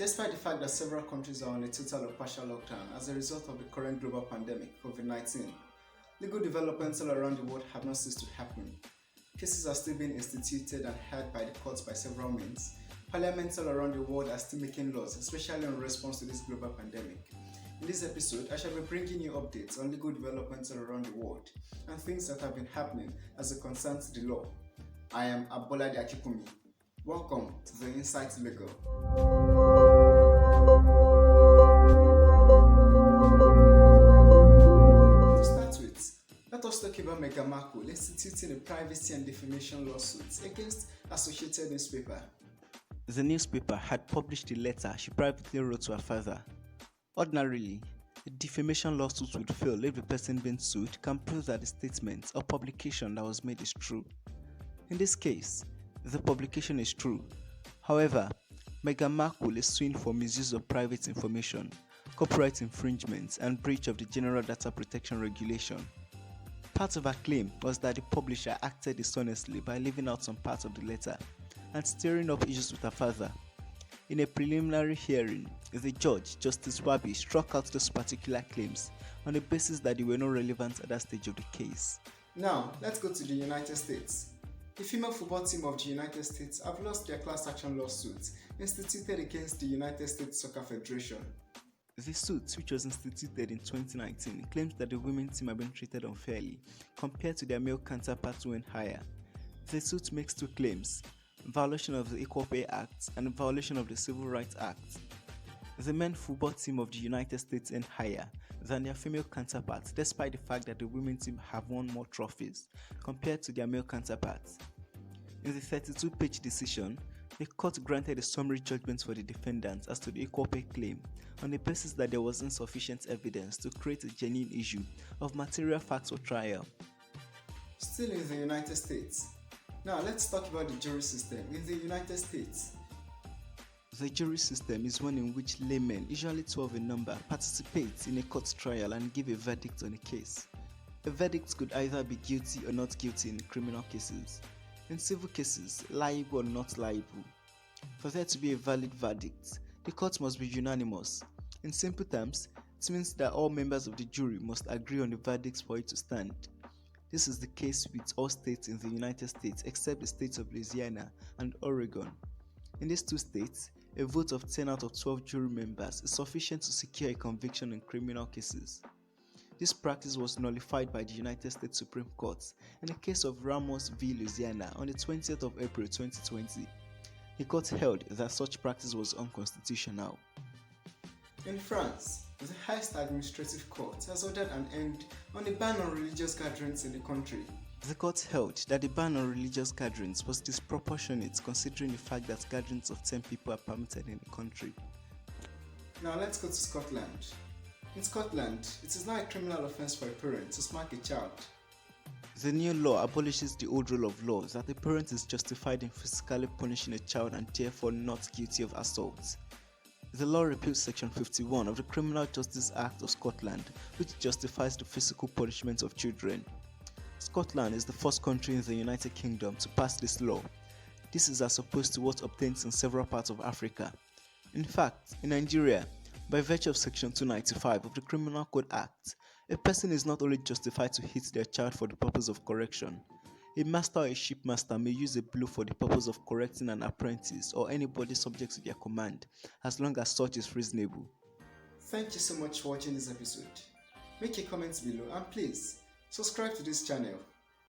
Despite the fact that several countries are on a total or partial lockdown as a result of the current global pandemic, COVID-19, legal developments all around the world have not ceased to happen. Cases are still being instituted and heard by the courts by several means. Parliaments all around the world are still making laws, especially in response to this global pandemic. In this episode, I shall be bringing you updates on legal developments all around the world and things that have been happening as it concerns the law. I am Abolade Akikumi. Welcome to the Insight Legal. To start with, let us talk about Meghan Markle instituting a privacy and defamation lawsuit against Associated Newspaper. The newspaper had published a letter she privately wrote to her father. Ordinarily, a defamation lawsuit would fail if the person being sued can prove that the statement or publication that was made is true. In this case, the publication is true. However, Meghan Markle is suing for misuse of private information, copyright infringement, and breach of the General Data Protection Regulation. Part of her claim was that the publisher acted dishonestly by leaving out some parts of the letter and stirring up issues with her father. In a preliminary hearing, the judge, Justice Wabi, struck out those particular claims on the basis that they were not relevant at that stage of the case. Now, let's go to the United States. The female football team of the United States have lost their class action lawsuit instituted against the United States Soccer Federation. The suit, which was instituted in 2019, claims that the women's team have been treated unfairly compared to their male counterparts who went higher. The suit makes two claims: violation of the Equal Pay Act and violation of the Civil Rights Act. The men's football team of the United States earned higher than their female counterparts, despite the fact that the women's team have won more trophies compared to their male counterparts. In the 32-page decision, the court granted a summary judgment for the defendants as to the equal pay claim on the basis that there was insufficient evidence to create a genuine issue of material facts for trial. Still in the United States. Now let's talk about the jury system in the United States. The jury system is one in which laymen, usually 12 in number, participate in a court trial and give a verdict on a case. A verdict could either be guilty or not guilty in criminal cases. In civil cases, liable or not liable. For there to be a valid verdict, the court must be unanimous. In simple terms, it means that all members of the jury must agree on the verdict for it to stand. This is the case with all states in the United States except the states of Louisiana and Oregon. In these two states, a vote of 10 out of 12 jury members is sufficient to secure a conviction in criminal cases. This practice was nullified by the United States Supreme Court in the case of Ramos v. Louisiana on the 20th of April 2020. The court held that such practice was unconstitutional. In France, the highest administrative court has ordered an end on the ban on religious gatherings in the country. The court held that the ban on religious gatherings was disproportionate considering the fact that gatherings of 10 people are permitted in the country. Now let's go to Scotland. In Scotland, it is now a criminal offence for a parent to smack a child. The new law abolishes the old rule of law that a parent is justified in physically punishing a child and therefore not guilty of assault. The law repeals Section 51 of the Criminal Justice Act of Scotland, which justifies the physical punishment of children. Scotland is the first country in the United Kingdom to pass this law. This is as opposed to what obtains in several parts of Africa. In fact, in Nigeria, by virtue of Section 295 of the Criminal Code Act, a person is not only justified to hit their child for the purpose of correction. A master or a shipmaster may use a blow for the purpose of correcting an apprentice or anybody subject to their command, as long as such is reasonable. Thank you so much for watching this episode. Make your comments below and please subscribe to this channel.